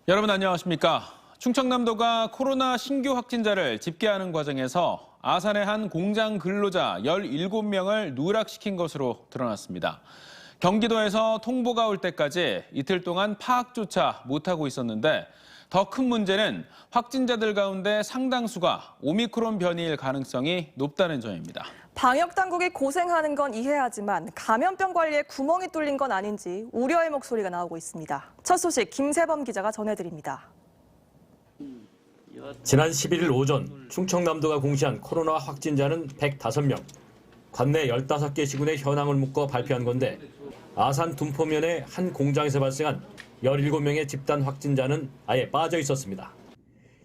여러분 안녕하십니까? 충청남도가 코로나 신규 확진자를 집계하는 과정에서 아산의 한 공장 근로자 17명을 누락시킨 것으로 드러났습니다. 경기도에서 통보가 올 때까지 이틀 동안 파악조차 못하고 있었는데 더 큰 문제는 확진자들 가운데 상당수가 오미크론 변이일 가능성이 높다는 점입니다. 방역 당국이 고생하는 건 이해하지만 감염병 관리에 구멍이 뚫린 건 아닌지 우려의 목소리가 나오고 있습니다. 첫 소식 김세범 기자가 전해드립니다. 지난 11일 오전 충청남도가 공시한 코로나 확진자는 105명. 관내 15개 시군의 현황을 묶어 발표한 건데 아산 둔포면의 한 공장에서 발생한 17명의 집단 확진자는 아예 빠져 있었습니다.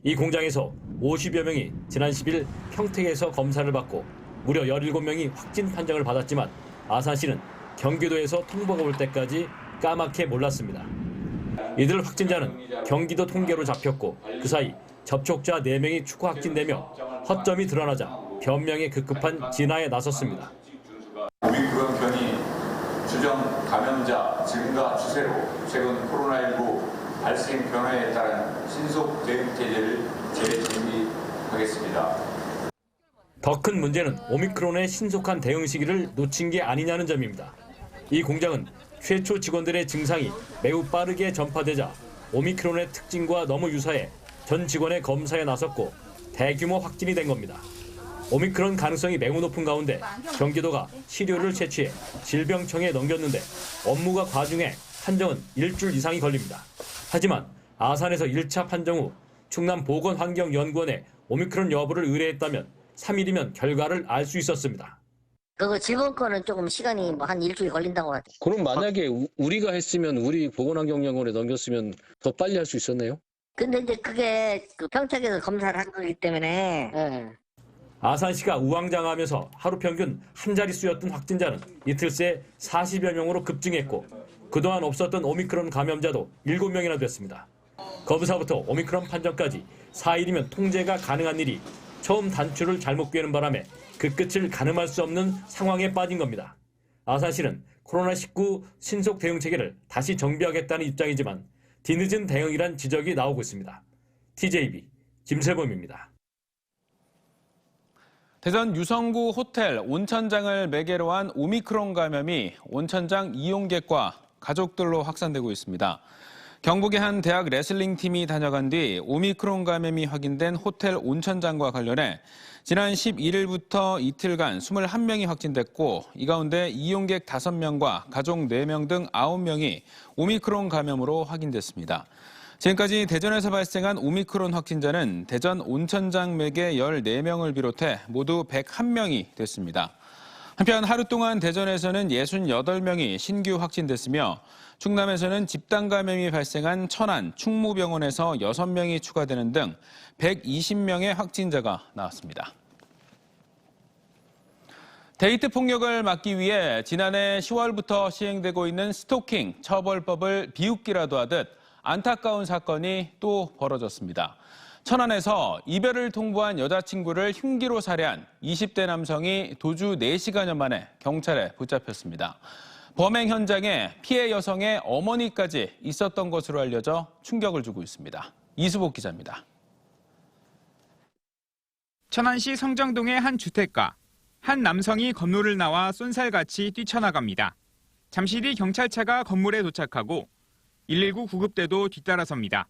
이 공장에서 50여 명이 지난 10일 평택에서 검사를 받고 무려 17명이 확진 판정을 받았지만 아산시는 경기도에서 통보가 올 때까지 까맣게 몰랐습니다. 이들 확진자는 경기도 통계로 잡혔고 그 사이 접촉자 4명이 추가 확진되며 허점이 드러나자 변명에 급급한 진화에 나섰습니다. 오미크론 변이 주정 감염자 증가 추세로 최근 코로나19 발생 변화에 따른 신속 대응 체제를 재준비하겠습니다. 더 큰 문제는 오미크론의 신속한 대응 시기를 놓친 게 아니냐는 점입니다. 이 공장은 최초 직원들의 증상이 매우 빠르게 전파되자 오미크론의 특징과 너무 유사해 전 직원의 검사에 나섰고 대규모 확진이 된 겁니다. 오미크론 가능성이 매우 높은 가운데 경기도가 시료를 채취해 질병청에 넘겼는데 업무가 과중해 판정은 일주일 이상이 걸립니다. 하지만 아산에서 1차 판정 후 충남보건환경연구원에 오미크론 여부를 의뢰했다면 3일이면 결과를 알 수 있었습니다. 그거 질문 거는 조금 시간이 한 일주일 걸린다고 하더라고요. 그럼 만약에 우리가 했으면 우리 보건환경연구원에 넘겼으면 더 빨리 할 수 있었네요? 근데 이제 그게 그 평택에서 검사를 한 거기 때문에 아산시가 우왕좌왕하면서 하루 평균 한 자릿수였던 확진자는 이틀 새 40여 명으로 급증했고 그동안 없었던 오미크론 감염자도 7명이나 됐습니다. 검사부터 오미크론 판정까지 4일이면 통제가 가능한 일이 처음 단추를 잘못 꿰는 바람에 그 끝을 가늠할 수 없는 상황에 빠진 겁니다. 아산시는 코로나19 신속 대응 체계를 다시 정비하겠다는 입장이지만 뒤늦은 대응이란 지적이 나오고 있습니다. TJB 김세범입니다. 대전 유성구 호텔 온천장을 매개로 한 오미크론 감염이 온천장 이용객과 가족들로 확산되고 있습니다. 경북의 한 대학 레슬링 팀이 다녀간 뒤 오미크론 감염이 확인된 호텔 온천장과 관련해 지난 11일부터 이틀간 21명이 확진됐고 이 가운데 이용객 5명과 가족 4명 등 9명이 오미크론 감염으로 확인됐습니다. 지금까지 대전에서 발생한 오미크론 확진자는 대전 온천장 매개 14명을 비롯해 모두 101명이 됐습니다. 한편 하루 동안 대전에서는 68명이 신규 확진됐으며 충남에서는 집단 감염이 발생한 천안 충무병원에서 6명이 추가되는 등 120명의 확진자가 나왔습니다. 데이트 폭력을 막기 위해 지난해 10월부터 시행되고 있는 스토킹 처벌법을 비웃기라도 하듯 안타까운 사건이 또 벌어졌습니다. 천안에서 이별을 통보한 여자친구를 흉기로 살해한 20대 남성이 도주 4시간여 만에 경찰에 붙잡혔습니다. 범행 현장에 피해 여성의 어머니까지 있었던 것으로 알려져 충격을 주고 있습니다. 이수복 기자입니다. 천안시 성정동의 한 주택가. 한 남성이 건물을 나와 쏜살같이 뛰쳐나갑니다. 잠시 뒤 경찰차가 건물에 도착하고 119 구급대도 뒤따라섭니다.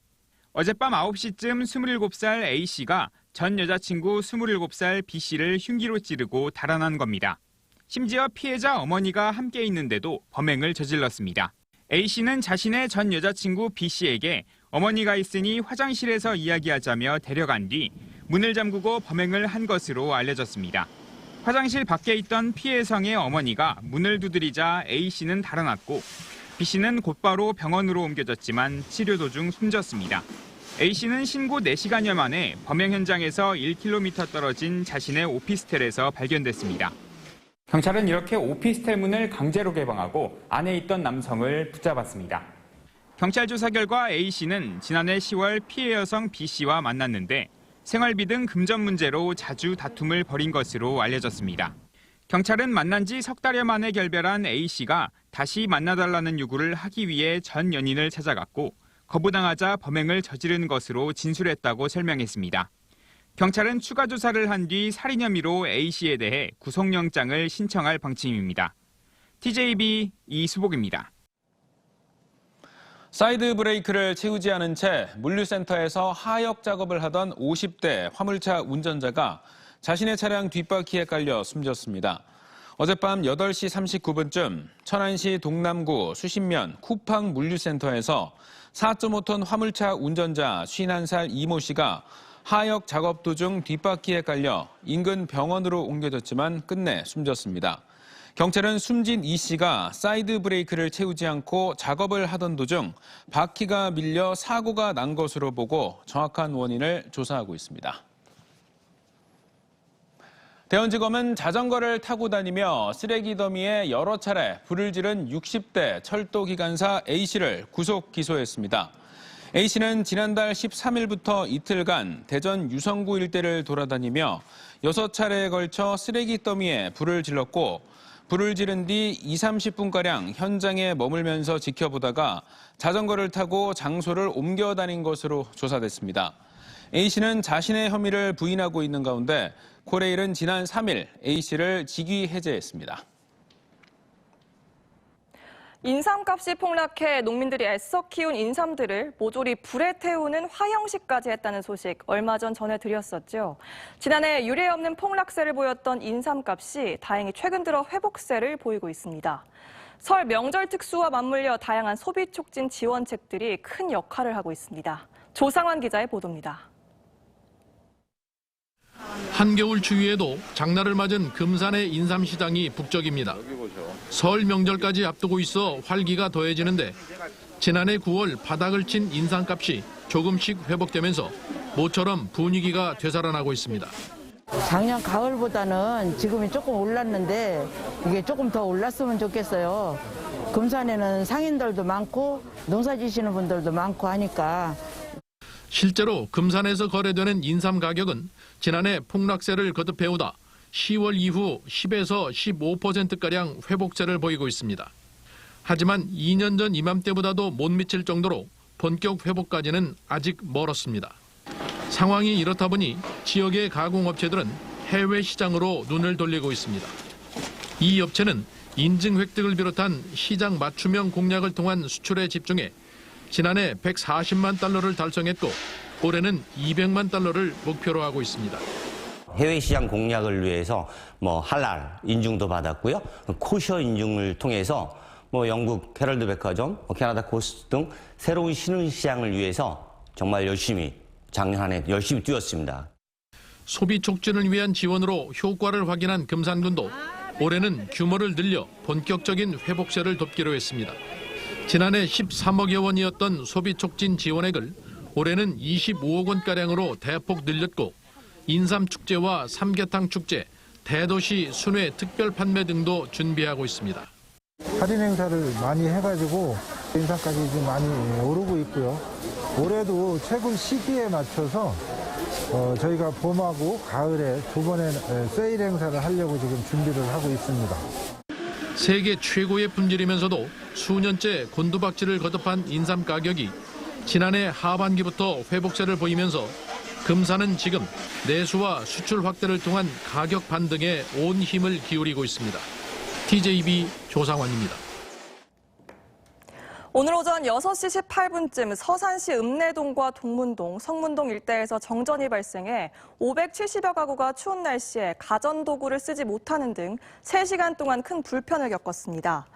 어젯밤 9시쯤 27살 A씨가 전 여자친구 27살 B씨를 흉기로 찌르고 달아난 겁니다. 심지어 피해자 어머니가 함께 있는데도 범행을 저질렀습니다. A씨는 자신의 전 여자친구 B씨에게 어머니가 있으니 화장실에서 이야기하자며 데려간 뒤 문을 잠그고 범행을 한 것으로 알려졌습니다. 화장실 밖에 있던 피해 여성의 어머니가 문을 두드리자 A씨는 달아났고 B씨는 곧바로 병원으로 옮겨졌지만 치료 도중 숨졌습니다. A씨는 신고 4시간여 만에 범행 현장에서 1km 떨어진 자신의 오피스텔에서 발견됐습니다. 경찰은 이렇게 오피스텔 문을 강제로 개방하고 안에 있던 남성을 붙잡았습니다. 경찰 조사 결과 A씨는 지난해 10월 피해 여성 B씨와 만났는데 생활비 등 금전 문제로 자주 다툼을 벌인 것으로 알려졌습니다. 경찰은 만난 지 석 달여 만에 결별한 A씨가 다시 만나달라는 요구를 하기 위해 전 연인을 찾아갔고 거부당하자 범행을 저지른 것으로 진술했다고 설명했습니다. 경찰은 추가 조사를 한 뒤 살인 혐의로 A씨에 대해 구속영장을 신청할 방침입니다. TJB 이수복입니다. 사이드 브레이크를 채우지 않은 채 물류센터에서 하역 작업을 하던 50대 화물차 운전자가 자신의 차량 뒷바퀴에 깔려 숨졌습니다. 어젯밤 8시 39분쯤 천안시 동남구 수신면 쿠팡 물류센터에서 4.5톤 화물차 운전자 51살 이모 씨가 하역 작업 도중 뒷바퀴에 깔려 인근 병원으로 옮겨졌지만 끝내 숨졌습니다. 경찰은 숨진 이 씨가 사이드 브레이크를 채우지 않고 작업을 하던 도중 바퀴가 밀려 사고가 난 것으로 보고 정확한 원인을 조사하고 있습니다. 대원지검은 자전거를 타고 다니며 쓰레기 더미에 여러 차례 불을 지른 60대 철도기관사 A씨를 구속 기소했습니다. A씨는 지난달 13일부터 이틀간 대전 유성구 일대를 돌아다니며 6차례에 걸쳐 쓰레기 더미에 불을 질렀고 불을 지른 뒤 20-30분가량 현장에 머물면서 지켜보다가 자전거를 타고 장소를 옮겨 다닌 것으로 조사됐습니다. A씨는 자신의 혐의를 부인하고 있는 가운데 코레일은 지난 3일 A씨를 직위 해제했습니다. 인삼값이 폭락해 농민들이 애써 키운 인삼들을 모조리 불에 태우는 화형식까지 했다는 소식 얼마 전 전해드렸었죠. 지난해 유례 없는 폭락세를 보였던 인삼값이 다행히 최근 들어 회복세를 보이고 있습니다. 설 명절 특수와 맞물려 다양한 소비 촉진 지원책들이 큰 역할을 하고 있습니다. 조상환 기자의 보도입니다. 한겨울 추위에도 장날을 맞은 금산의 인삼시장이 북적입니다. 설 명절까지 앞두고 있어 활기가 더해지는데 지난해 9월 바닥을 친 인삼값이 조금씩 회복되면서 모처럼 분위기가 되살아나고 있습니다. 작년 가을보다는 지금이 조금 올랐는데 이게 조금 더 올랐으면 좋겠어요. 금산에는 상인들도 많고 농사 지시는 분들도 많고 하니까. 실제로 금산에서 거래되는 인삼 가격은 지난해 폭락세를 거듭해오다 10월 이후 10에서 15%가량 회복세를 보이고 있습니다. 하지만 2년 전 이맘때보다도 못 미칠 정도로 본격 회복까지는 아직 멀었습니다. 상황이 이렇다 보니 지역의 가공업체들은 해외 시장으로 눈을 돌리고 있습니다. 이 업체는 인증 획득을 비롯한 시장 맞춤형 공략을 통한 수출에 집중해 지난해 140만 달러를 달성했고 올해는 200만 달러를 목표로 하고 있습니다. 해외 시장 공략을 위해서 할랄 인증도 받았고요. 코셔 인증을 통해서 영국 헤럴드 백화점, 캐나다 코스트 등 새로운 신흥시장을 위해서 정말 열심히 작년 한 해 열심히 뛰었습니다. 소비 촉진을 위한 지원으로 효과를 확인한 금산군도 올해는 규모를 늘려 본격적인 회복세를 돕기로 했습니다. 지난해 13억여 원이었던 소비 촉진 지원액을 올해는 25억 원가량으로 대폭 늘렸고 인삼 축제와 삼계탕 축제, 대도시 순회 특별 판매 등도 준비하고 있습니다. 할인 행사를 많이 해가지고 인삼가격이 좀 많이 오르고 있고요. 올해도 최근 시기에 맞춰서 저희가 봄하고 가을에 두 번의 세일 행사를 하려고 지금 준비를 하고 있습니다. 세계 최고의 품질이면서도 수년째 곤두박질을 거듭한 인삼 가격이 지난해 하반기부터 회복세를 보이면서 금산은 지금 내수와 수출 확대를 통한 가격 반등에 온 힘을 기울이고 있습니다. TJB 조상환입니다. 오늘 오전 6시 18분쯤 서산시 읍내동과 동문동, 성문동 일대에서 정전이 발생해 570여 가구가 추운 날씨에 가전도구를 쓰지 못하는 등 3시간 동안 큰 불편을 겪었습니다.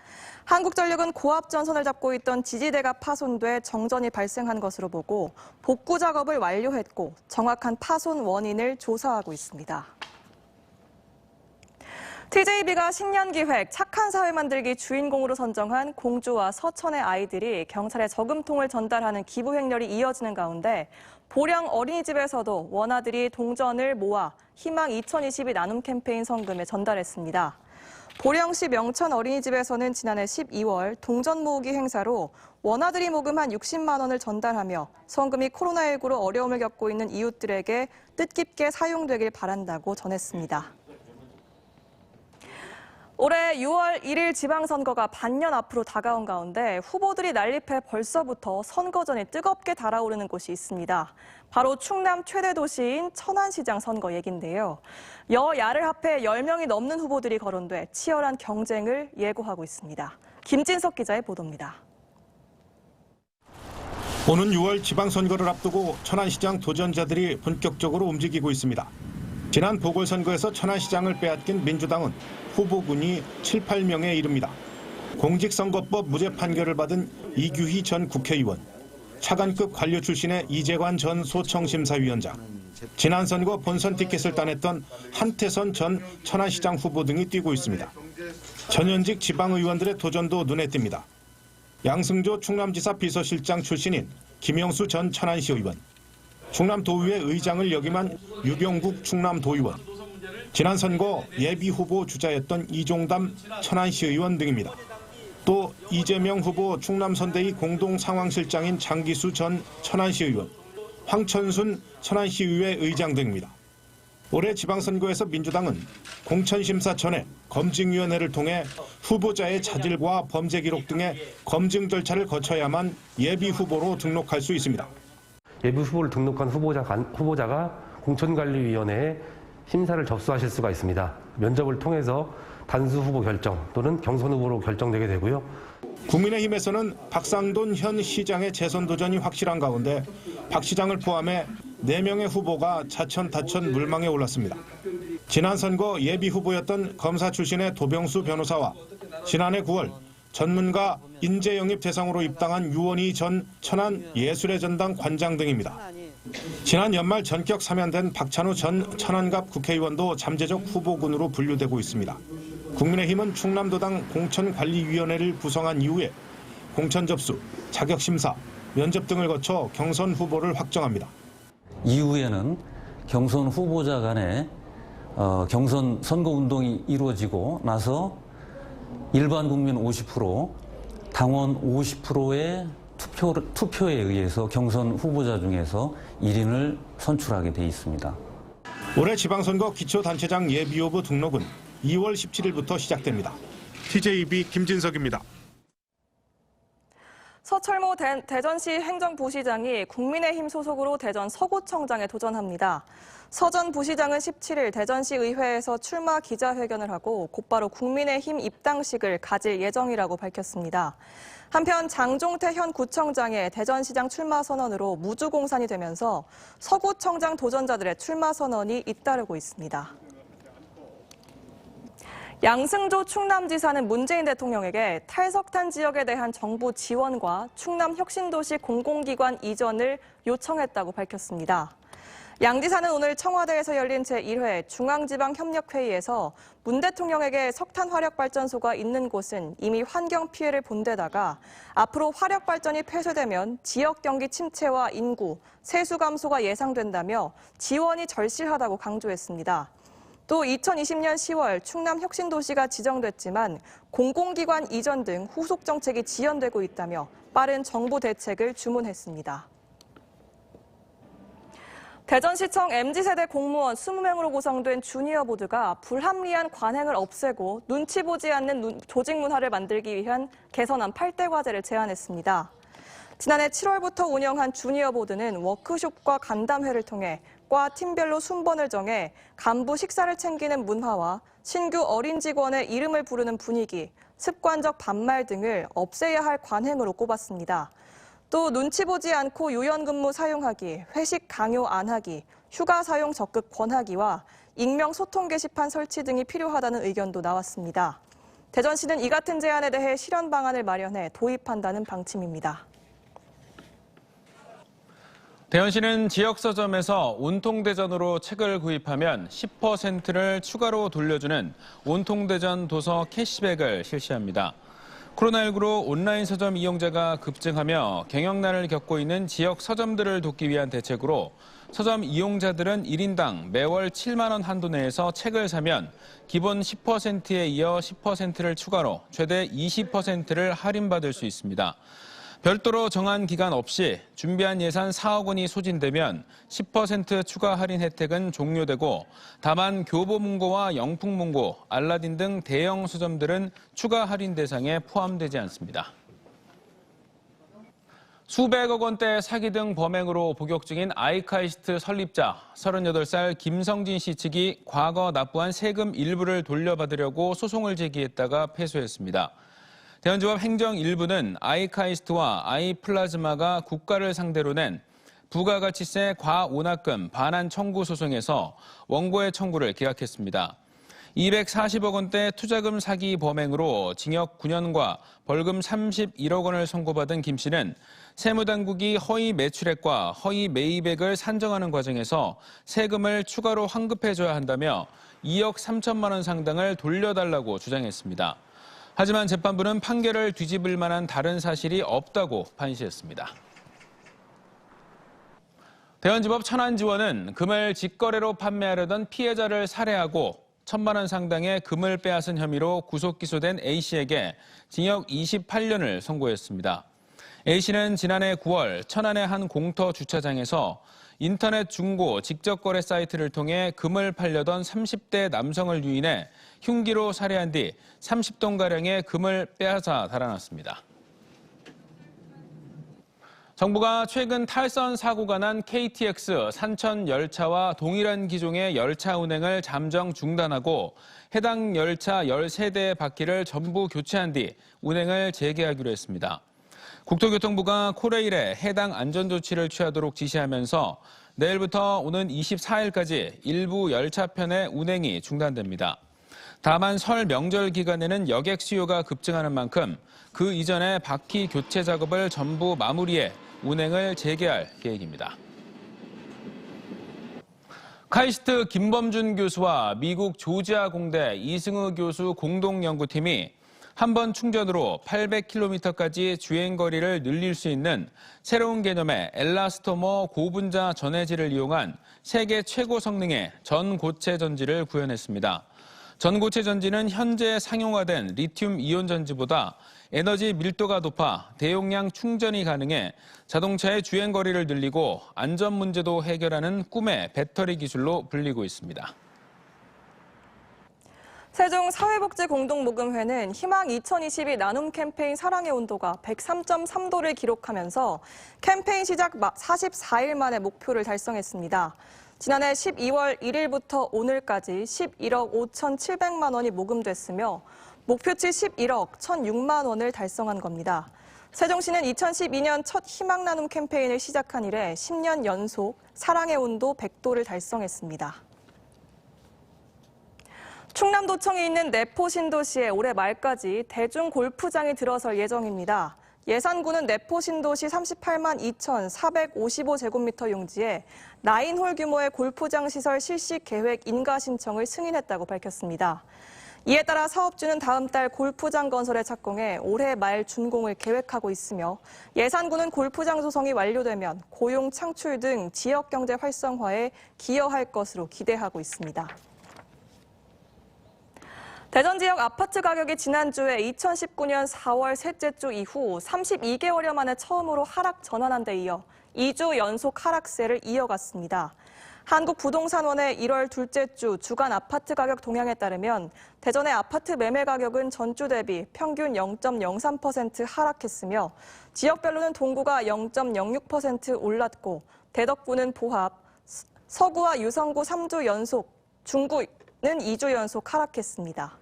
한국전력은 고압 전선을 잡고 있던 지지대가 파손돼 정전이 발생한 것으로 보고 복구 작업을 완료했고 정확한 파손 원인을 조사하고 있습니다. TJB가 신년기획 착한 사회 만들기 주인공으로 선정한 공주와 서천의 아이들이 경찰에 저금통을 전달하는 기부 행렬이 이어지는 가운데 보령 어린이집에서도 원아들이 동전을 모아 희망 2022 나눔 캠페인 성금에 전달했습니다. 보령시 명천 어린이집에서는 지난해 12월 동전 모으기 행사로 원아들이 모금한 60만 원을 전달하며 성금이 코로나19로 어려움을 겪고 있는 이웃들에게 뜻깊게 사용되길 바란다고 전했습니다. 올해 6월 1일 지방선거가 반년 앞으로 다가온 가운데 후보들이 난립해 벌써부터 선거전이 뜨겁게 달아오르는 곳이 있습니다. 바로 충남 최대 도시인 천안시장 선거 얘긴데요. 여야를 합해 10명이 넘는 후보들이 거론돼 치열한 경쟁을 예고하고 있습니다. 김진석 기자의 보도입니다. 오는 6월 지방선거를 앞두고 천안시장 도전자들이 본격적으로 움직이고 있습니다. 지난 보궐선거에서 천안시장을 빼앗긴 민주당은 후보군이 7, 8명에 이릅니다. 공직선거법 무죄 판결을 받은 이규희 전 국회의원, 차관급 관료 출신의 이재관 전 소청심사위원장, 지난 선거 본선 티켓을 따냈던 한태선 전 천안시장 후보 등이 뛰고 있습니다. 전현직 지방의원들의 도전도 눈에 띕니다. 양승조 충남지사 비서실장 출신인 김영수 전 천안시 의원, 충남도의회 의장을 역임한 유병국 충남도의원, 지난 선거 예비후보 주자였던 이종담 천안시 의원 등입니다. 또 이재명 후보 충남선대위 공동상황실장인 장기수 전 천안시 의원, 황천순 천안시의회 의장 등입니다. 올해 지방선거에서 민주당은 공천심사 전에 검증위원회를 통해 후보자의 자질과 범죄 기록 등의 검증 절차를 거쳐야만 예비후보로 등록할 수 있습니다. 예비후보를 등록한 후보자가 공천관리위원회에 심사를 접수하실 수가 있습니다. 면접을 통해서 단수 후보 결정 또는 경선 후보로 결정되게 되고요. 국민의힘에서는 박상돈 현 시장의 재선 도전이 확실한 가운데 박 시장을 포함해 4명의 후보가 자천다천 물망에 올랐습니다. 지난 선거 예비후보였던 검사 출신의 도병수 변호사와 지난해 9월 전문가 인재 영입 대상으로 입당한 유원희 전 천안 예술의 전당 관장 등입니다. 지난 연말 전격 사면된 박찬우 전 천안갑 국회의원도 잠재적 후보군으로 분류되고 있습니다. 국민의힘은 충남도당 공천관리위원회를 구성한 이후에 공천 접수, 자격심사, 면접 등을 거쳐 경선 후보를 확정합니다. 이후에는 경선 후보자 간의 경선 선거운동이 이루어지고 나서 일반 국민 50%, 당원 50%의 투표에 의해서 경선 후보자 중에서 1인을 선출하게 돼 있습니다. 올해 지방선거 기초단체장 예비후보 등록은 2월 17일부터 시작됩니다. TJB 김진석입니다. 서철모 대전시 행정부시장이 국민의힘 소속으로 대전 서구청장에 도전합니다. 서 전 부시장은 17일 대전시 의회에서 출마 기자회견을 하고 곧바로 국민의힘 입당식을 가질 예정이라고 밝혔습니다. 한편 장종태 현 구청장의 대전시장 출마 선언으로 무주공산이 되면서 서구청장 도전자들의 출마 선언이 잇따르고 있습니다. 양승조 충남지사는 문재인 대통령에게 탈석탄 지역에 대한 정부 지원과 충남 혁신도시 공공기관 이전을 요청했다고 밝혔습니다. 양 지사는 오늘 청와대에서 열린 제1회 중앙지방협력회의에서 문 대통령에게 석탄 화력발전소가 있는 곳은 이미 환경 피해를 본 데다가 앞으로 화력발전이 폐쇄되면 지역 경기 침체와 인구, 세수 감소가 예상된다며 지원이 절실하다고 강조했습니다. 또 2020년 10월 충남 혁신도시가 지정됐지만 공공기관 이전 등 후속 정책이 지연되고 있다며 빠른 정부 대책을 주문했습니다. 대전시청 MZ세대 공무원 20명으로 구성된 주니어 보드가 불합리한 관행을 없애고 눈치 보지 않는 조직 문화를 만들기 위한 개선안 8대 과제를 제안했습니다. 지난해 7월부터 운영한 주니어 보드는 워크숍과 간담회를 통해 과 팀별로 순번을 정해 간부 식사를 챙기는 문화와 신규 어린 직원의 이름을 부르는 분위기, 습관적 반말 등을 없애야 할 관행으로 꼽았습니다. 또 눈치 보지 않고 유연근무 사용하기, 회식 강요 안 하기, 휴가 사용 적극 권하기와 익명 소통 게시판 설치 등이 필요하다는 의견도 나왔습니다. 대전시는 이 같은 제안에 대해 실현 방안을 마련해 도입한다는 방침입니다. 대전시는 지역 서점에서 온통대전으로 책을 구입하면 10%를 추가로 돌려주는 온통대전 도서 캐시백을 실시합니다. 코로나19로 온라인 서점 이용자가 급증하며 경영난을 겪고 있는 지역 서점들을 돕기 위한 대책으로 서점 이용자들은 1인당 매월 7만 원 한도 내에서 책을 사면 기본 10%에 이어 10%를 추가로 최대 20%를 할인받을 수 있습니다. 별도로 정한 기간 없이 준비한 예산 4억 원이 소진되면 10% 추가 할인 혜택은 종료되고 다만 교보문고와 영풍문고, 알라딘 등 대형 서점들은 추가 할인 대상에 포함되지 않습니다. 수백억 원대 사기 등 범행으로 복역 중인 아이카이스트 설립자 38살 김성진 씨 측이 과거 납부한 세금 일부를 돌려받으려고 소송을 제기했다가 패소했습니다. 대원지법 행정 1부는 아이카이스트와 아이플라즈마가 국가를 상대로 낸 부가가치세 과오납금 반환 청구 소송에서 원고의 청구를 기각했습니다. 240억 원대 투자금 사기 범행으로 징역 9년과 벌금 31억 원을 선고받은 김 씨는 세무당국이 허위 매출액과 허위 매입액을 산정하는 과정에서 세금을 추가로 환급해줘야 한다며 2억 3천만 원 상당을 돌려달라고 주장했습니다. 하지만 재판부는 판결을 뒤집을 만한 다른 사실이 없다고 판시했습니다. 대원지법 천안지원은 금을 직거래로 판매하려던 피해자를 살해하고 1천만 원 상당의 금을 빼앗은 혐의로 구속 기소된 A씨에게 징역 28년을 선고했습니다. A씨는 지난해 9월 천안의 한 공터 주차장에서 인터넷 중고 직접거래 사이트를 통해 금을 팔려던 30대 남성을 유인해 흉기로 살해한 뒤 30돈가량의 금을 빼앗아 달아났습니다. 정부가 최근 탈선 사고가 난 KTX 산천 열차와 동일한 기종의 열차 운행을 잠정 중단하고 해당 열차 13대의 바퀴를 전부 교체한 뒤 운행을 재개하기로 했습니다. 국토교통부가 코레일에 해당 안전조치를 취하도록 지시하면서 내일부터 오는 24일까지 일부 열차편의 운행이 중단됩니다. 다만 설 명절 기간에는 여객 수요가 급증하는 만큼 그 이전에 바퀴 교체 작업을 전부 마무리해 운행을 재개할 계획입니다. 카이스트 김범준 교수와 미국 조지아 공대 이승우 교수 공동연구팀이 한 번 충전으로 800km까지 주행거리를 늘릴 수 있는 새로운 개념의 엘라스토머 고분자 전해질을 이용한 세계 최고 성능의 전고체 전지를 구현했습니다. 전고체 전지는 현재 상용화된 리튬 이온 전지보다 에너지 밀도가 높아 대용량 충전이 가능해 자동차의 주행거리를 늘리고 안전 문제도 해결하는 꿈의 배터리 기술로 불리고 있습니다. 세종사회복지공동모금회는 희망 2022 나눔 캠페인 사랑의 온도가 103.3도를 기록하면서 캠페인 시작 44일 만에 목표를 달성했습니다. 지난해 12월 1일부터 오늘까지 11억 5,700만 원이 모금됐으며 목표치 11억 1,006만 원을 달성한 겁니다. 세종시는 2012년 첫 희망 나눔 캠페인을 시작한 이래 10년 연속 사랑의 온도 100도를 달성했습니다. 충남도청에 있는 내포 신도시에 올해 말까지 대중 골프장이 들어설 예정입니다. 예산군은 내포 신도시 38만 2,455제곱미터 용지에 9홀 규모의 골프장 시설 실시 계획 인가 신청을 승인했다고 밝혔습니다. 이에 따라 사업주는 다음 달 골프장 건설에 착공해 올해 말 준공을 계획하고 있으며 예산군은 골프장 조성이 완료되면 고용 창출 등 지역 경제 활성화에 기여할 것으로 기대하고 있습니다. 대전 지역 아파트 가격이 지난주에 2019년 4월 셋째 주 이후 32개월여 만에 처음으로 하락 전환한 데 이어 2주 연속 하락세를 이어갔습니다. 한국부동산원의 1월 둘째 주 주간 아파트 가격 동향에 따르면 대전의 아파트 매매 가격은 전주 대비 평균 0.03% 하락했으며 지역별로는 동구가 0.06% 올랐고 대덕구는 보합, 서구와 유성구 3주 연속, 중구는 2주 연속 하락했습니다.